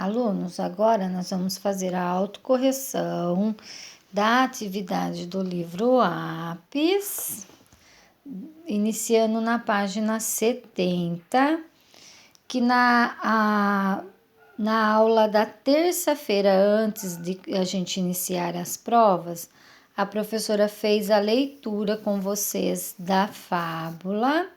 Alunos, agora nós vamos fazer a autocorreção da atividade do livro APES, iniciando na página 70, que na aula da terça-feira, antes de a gente iniciar as provas, a professora fez a leitura com vocês da fábula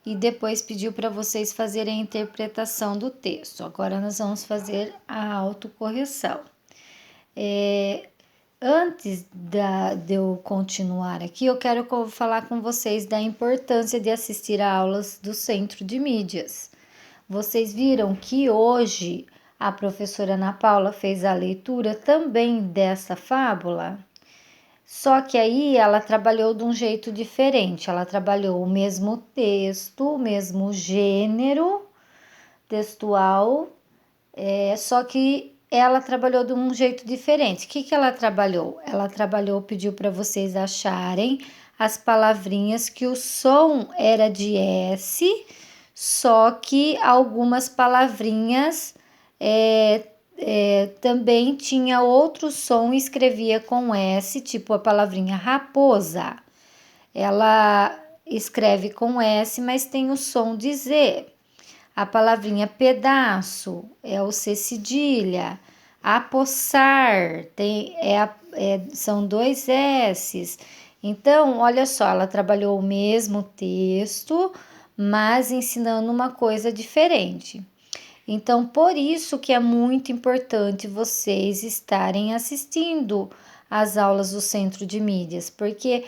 e depois pediu para vocês fazerem a interpretação do texto. Agora nós vamos fazer a autocorreção. Antes de eu continuar aqui, eu quero falar com vocês da importância de assistir a aulas do Centro de Mídias. Vocês viram que hoje a professora Ana Paula fez a leitura também dessa fábula? Só que aí ela trabalhou de um jeito diferente, ela trabalhou o mesmo texto, o mesmo gênero textual, só que ela trabalhou de um jeito diferente. O que ela trabalhou? Ela pediu para vocês acharem as palavrinhas que o som era de S, só que algumas palavrinhas também tinha outro som e escrevia com S, tipo a palavrinha raposa. Ela escreve com S, mas tem o som de Z. A palavrinha pedaço é o C cedilha. Apossar são dois S's. Então, olha só, ela trabalhou o mesmo texto, mas ensinando uma coisa diferente. Então, por isso que é muito importante vocês estarem assistindo às aulas do Centro de Mídias, porque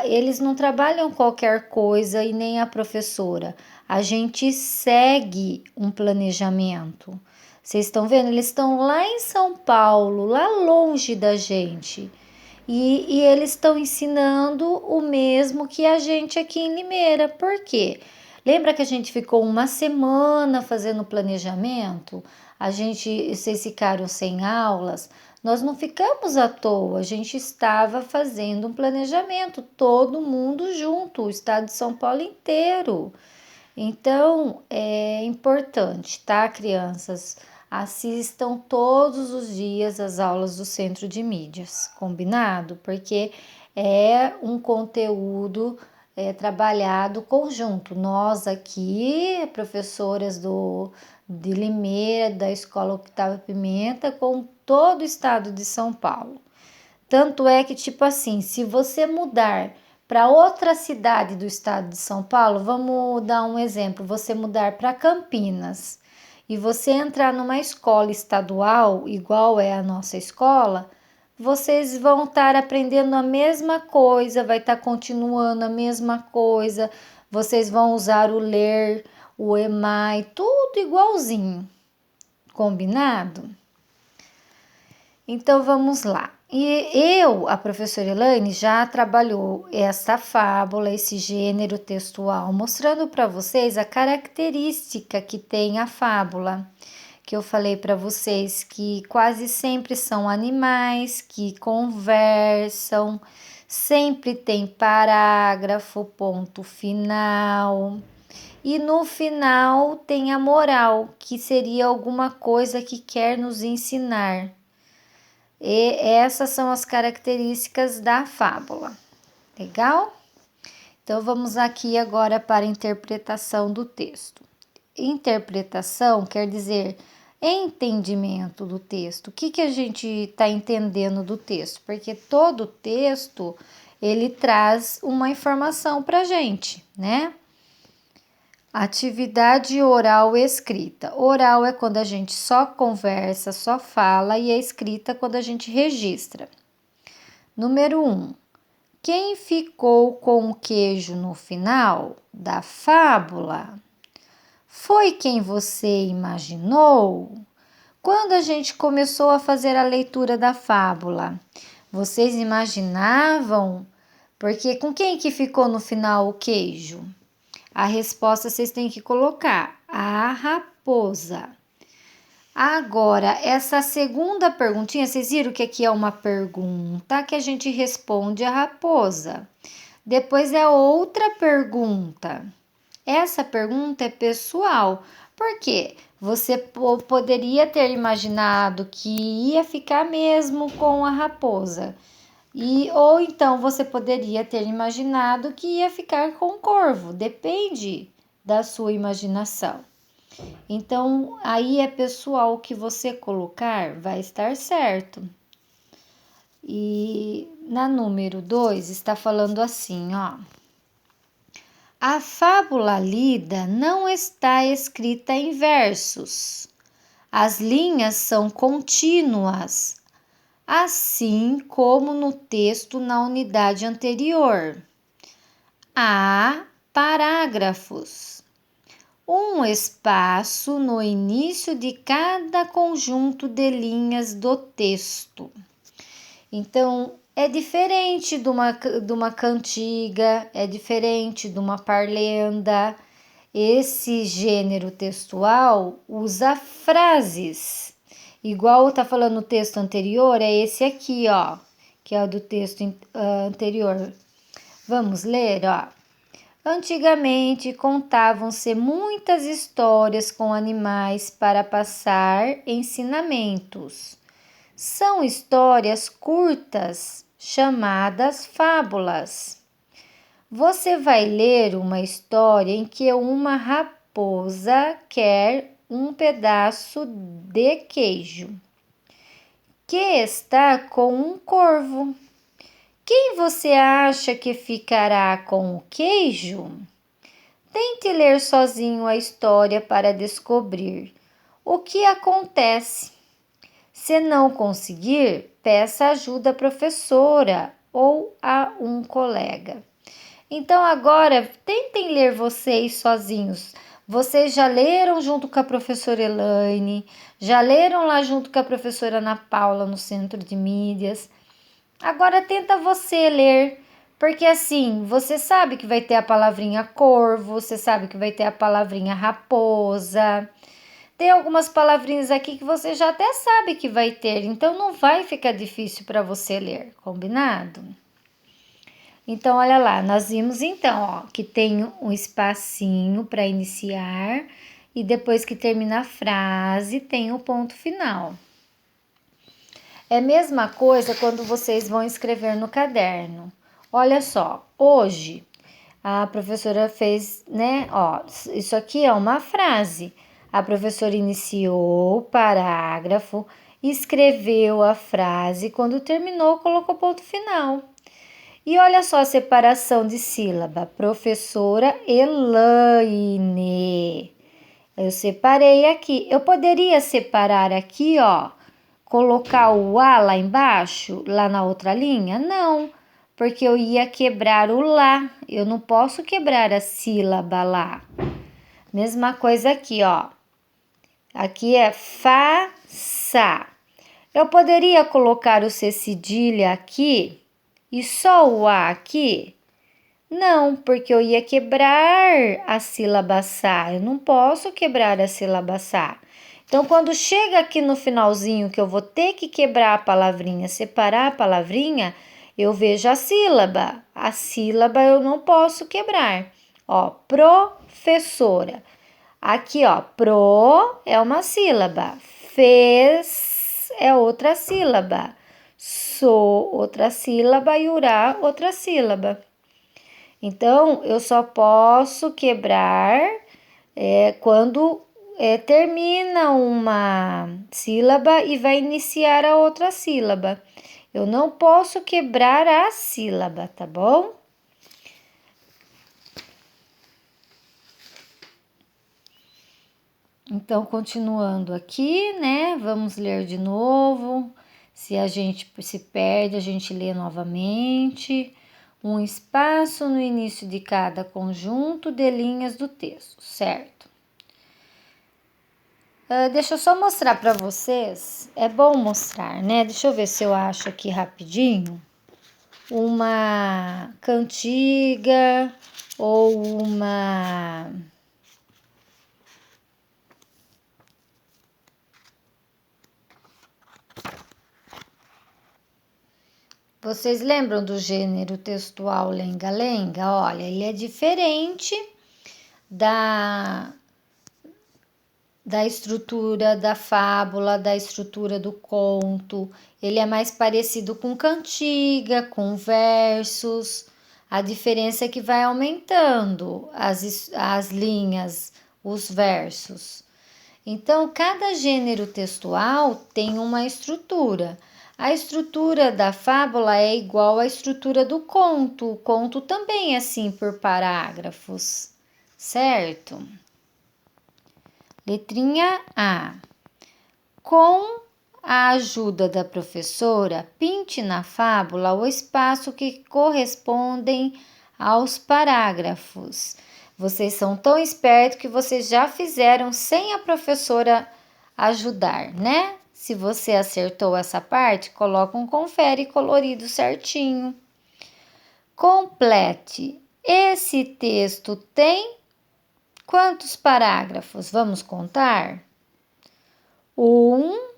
eles não trabalham qualquer coisa e nem a professora. A gente segue um planejamento. Vocês estão vendo? Eles estão lá em São Paulo, lá longe da gente. E eles estão ensinando o mesmo que a gente aqui em Limeira. Por quê? Lembra que a gente ficou uma semana fazendo planejamento? Vocês ficaram sem aulas? Nós não ficamos à toa, a gente estava fazendo um planejamento, todo mundo junto, o estado de São Paulo inteiro. Então, é importante, tá, crianças? Assistam todos os dias as aulas do Centro de Mídias, combinado? Porque é um conteúdo trabalhado conjunto. Nós aqui, professoras de Limeira, da Escola Octávio Pimenta, com todo o estado de São Paulo. Tanto é que, tipo assim, se você mudar para outra cidade do estado de São Paulo, vamos dar um exemplo, você mudar para Campinas e você entrar numa escola estadual, igual é a nossa escola, vocês vão estar aprendendo a mesma coisa, vai estar continuando a mesma coisa, vocês vão usar o ler, o EMAI, tudo igualzinho, combinado? Então vamos lá. E a professora Elaine, já trabalhou essa fábula, esse gênero textual, mostrando para vocês a característica que tem a fábula, que eu falei para vocês que quase sempre são animais que conversam, sempre tem parágrafo, ponto final. E no final tem a moral, que seria alguma coisa que quer nos ensinar. E essas são as características da fábula. Legal? Então, vamos aqui agora para a interpretação do texto. Interpretação quer dizer entendimento do texto. O que a gente está entendendo do texto? Porque todo texto, ele traz uma informação para a gente, né? Atividade oral escrita. Oral é quando a gente só conversa, só fala, e a escrita quando a gente registra. Número 1. Quem ficou com o queijo no final da fábula? Foi quem você imaginou? Quando a gente começou a fazer a leitura da fábula, vocês imaginavam? Porque com quem que ficou no final o queijo? A resposta vocês têm que colocar, a raposa. Agora, essa segunda perguntinha, vocês viram que aqui é uma pergunta que a gente responde a raposa. Depois é outra pergunta. Essa pergunta é pessoal, Por quê? Você poderia ter imaginado que ia ficar mesmo com a raposa. Ou então você poderia ter imaginado que ia ficar com o corvo. Depende da sua imaginação. Então, aí é pessoal, o que você colocar vai estar certo. E na número 2 está falando assim, ó. A fábula lida não está escrita em versos. As linhas são contínuas, assim como no texto na unidade anterior. Há parágrafos. Um espaço no início de cada conjunto de linhas do texto. Então, é diferente de uma cantiga, é diferente de uma parlenda. Esse gênero textual usa frases. Igual tá falando no texto anterior, é esse aqui, ó, que é o do texto anterior. Vamos ler, ó. Antigamente contavam-se muitas histórias com animais para passar ensinamentos. São histórias curtas, chamadas fábulas. Você vai ler uma história em que uma raposa quer um pedaço de queijo, que está com um corvo. Quem você acha que ficará com o queijo? Tente ler sozinho a história para descobrir o que acontece. Se não conseguir, peça ajuda à professora ou a um colega. Então agora tentem ler vocês sozinhos. Vocês já leram junto com a professora Elaine, já leram lá junto com a professora Ana Paula no Centro de Mídias. Agora tenta você ler, porque assim, você sabe que vai ter a palavrinha corvo, você sabe que vai ter a palavrinha raposa. Tem algumas palavrinhas aqui que você já até sabe que vai ter, então não vai ficar difícil para você ler, combinado? Então, olha lá, nós vimos então, ó, que tem um espacinho para iniciar e depois que termina a frase, tem o ponto final. É a mesma coisa quando vocês vão escrever no caderno. Olha só, hoje a professora fez, né, ó, isso aqui é uma frase. A professora iniciou o parágrafo, escreveu a frase, quando terminou, colocou ponto final. E olha só a separação de sílaba. Professora Elaine. Eu separei aqui. Eu poderia separar aqui, ó, colocar o A lá embaixo, lá na outra linha? Não, porque eu ia quebrar o lá. Eu não posso quebrar a sílaba lá. Mesma coisa aqui, ó. Aqui é faça. Eu poderia colocar o C cedilha aqui e só o A aqui? Não, porque eu ia quebrar a sílaba sa. Eu não posso quebrar a sílaba sa. Então, quando chega aqui no finalzinho que eu vou ter que quebrar a palavrinha, separar a palavrinha, eu vejo a sílaba. A sílaba eu não posso quebrar. Ó, professora. Aqui, ó, pro é uma sílaba. Fez é outra sílaba. Sou outra sílaba e urá outra sílaba. Então, eu só posso quebrar quando termina uma sílaba e vai iniciar a outra sílaba. Eu não posso quebrar a sílaba, tá bom? Então, continuando aqui, né? Vamos ler de novo. Se a gente se perde, a gente lê novamente. Um espaço no início de cada conjunto de linhas do texto, certo? Deixa eu só mostrar para vocês. É bom mostrar, né? Deixa eu ver se eu acho aqui rapidinho uma cantiga ou uma... Vocês lembram do gênero textual lenga-lenga? Olha, ele é diferente da estrutura da fábula, da estrutura do conto. Ele é mais parecido com cantiga, com versos. A diferença é que vai aumentando as linhas, os versos. Então, cada gênero textual tem uma estrutura. A estrutura da fábula é igual à estrutura do conto. O conto também é assim por parágrafos, certo? Letrinha A. Com a ajuda da professora, pinte na fábula o espaço que correspondem aos parágrafos. Vocês são tão espertos que vocês já fizeram sem a professora ajudar, né? Se você acertou essa parte, coloca um confere colorido certinho. Complete. Esse texto tem quantos parágrafos? Vamos contar? 1,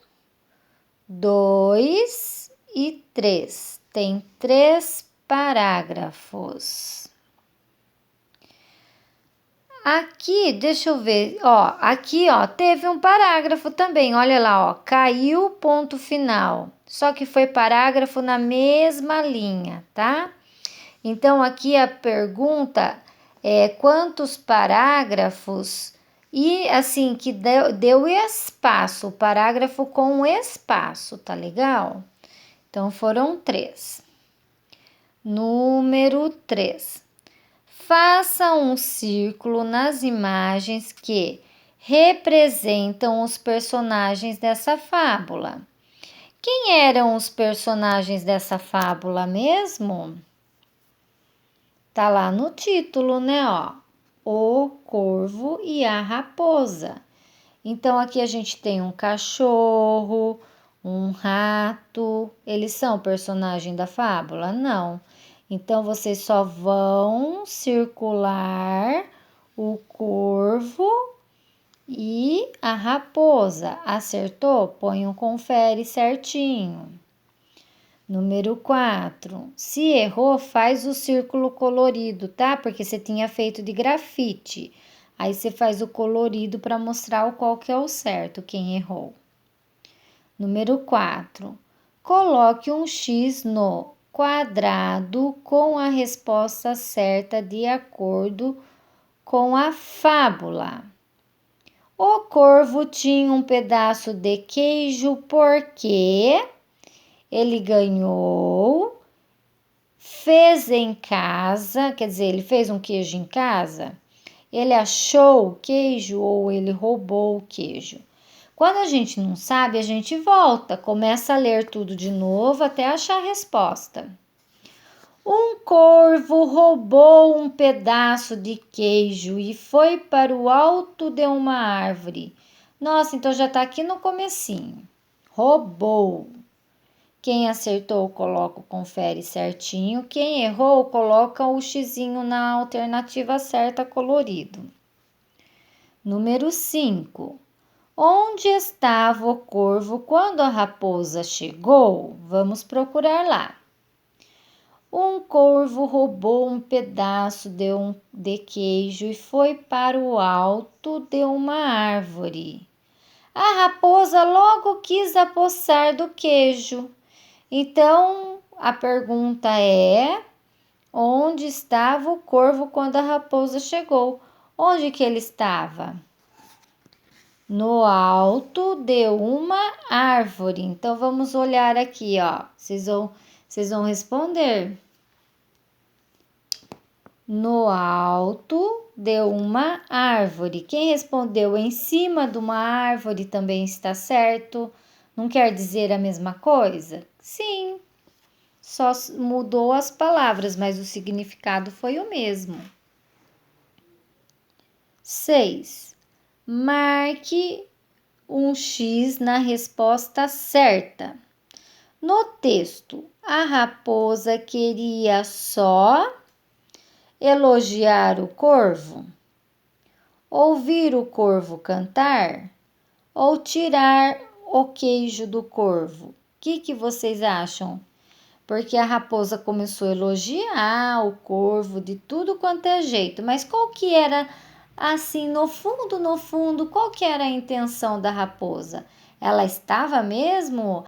2 e 3. Tem 3 parágrafos. Aqui, deixa eu ver, aqui, teve um parágrafo também, olha lá, caiu ponto final, só que foi parágrafo na mesma linha, tá? Então, aqui a pergunta é quantos parágrafos e assim, que deu espaço, parágrafo com espaço, tá legal? Então, foram 3. Número 3. Faça um círculo nas imagens que representam os personagens dessa fábula. Quem eram os personagens dessa fábula mesmo? Tá lá no título, né? O corvo e a raposa. Então, aqui a gente tem um cachorro, um rato. Eles são personagem da fábula? Não. Então, vocês só vão circular o corvo e a raposa. Acertou? Põe um confere certinho. Número 4. Se errou, faz o círculo colorido, tá? Porque você tinha feito de grafite. Aí você faz o colorido para mostrar qual que é o certo, quem errou. Número 4. Coloque um X no quadrado com a resposta certa de acordo com a fábula. O corvo tinha um pedaço de queijo porque ele ganhou, fez em casa, quer dizer, ele fez um queijo em casa, ele achou o queijo ou ele roubou o queijo. Quando a gente não sabe, a gente volta, começa a ler tudo de novo até achar a resposta. Um corvo roubou um pedaço de queijo e foi para o alto de uma árvore. Nossa, então já está aqui no comecinho. Roubou. Quem acertou, coloca o confere certinho. Quem errou, coloca o xizinho na alternativa certa colorido. Número 5. Onde estava o corvo quando a raposa chegou? Vamos procurar lá. Um corvo roubou um pedaço de queijo e foi para o alto de uma árvore. A raposa logo quis apossar do queijo. Então, a pergunta é: onde estava o corvo quando a raposa chegou? Onde que ele estava? No alto de uma árvore. Então, vamos olhar aqui, Vocês vão responder. No alto de uma árvore. Quem respondeu em cima de uma árvore também está certo. Não quer dizer a mesma coisa? Sim, só mudou as palavras, mas o significado foi o mesmo. 6. Marque um X na resposta certa. No texto, a raposa queria só elogiar o corvo, ouvir o corvo cantar ou tirar o queijo do corvo. O que vocês acham? Porque a raposa começou a elogiar o corvo de tudo quanto é jeito, mas qual que era Assim, no fundo, qual que era a intenção da raposa? Ela estava mesmo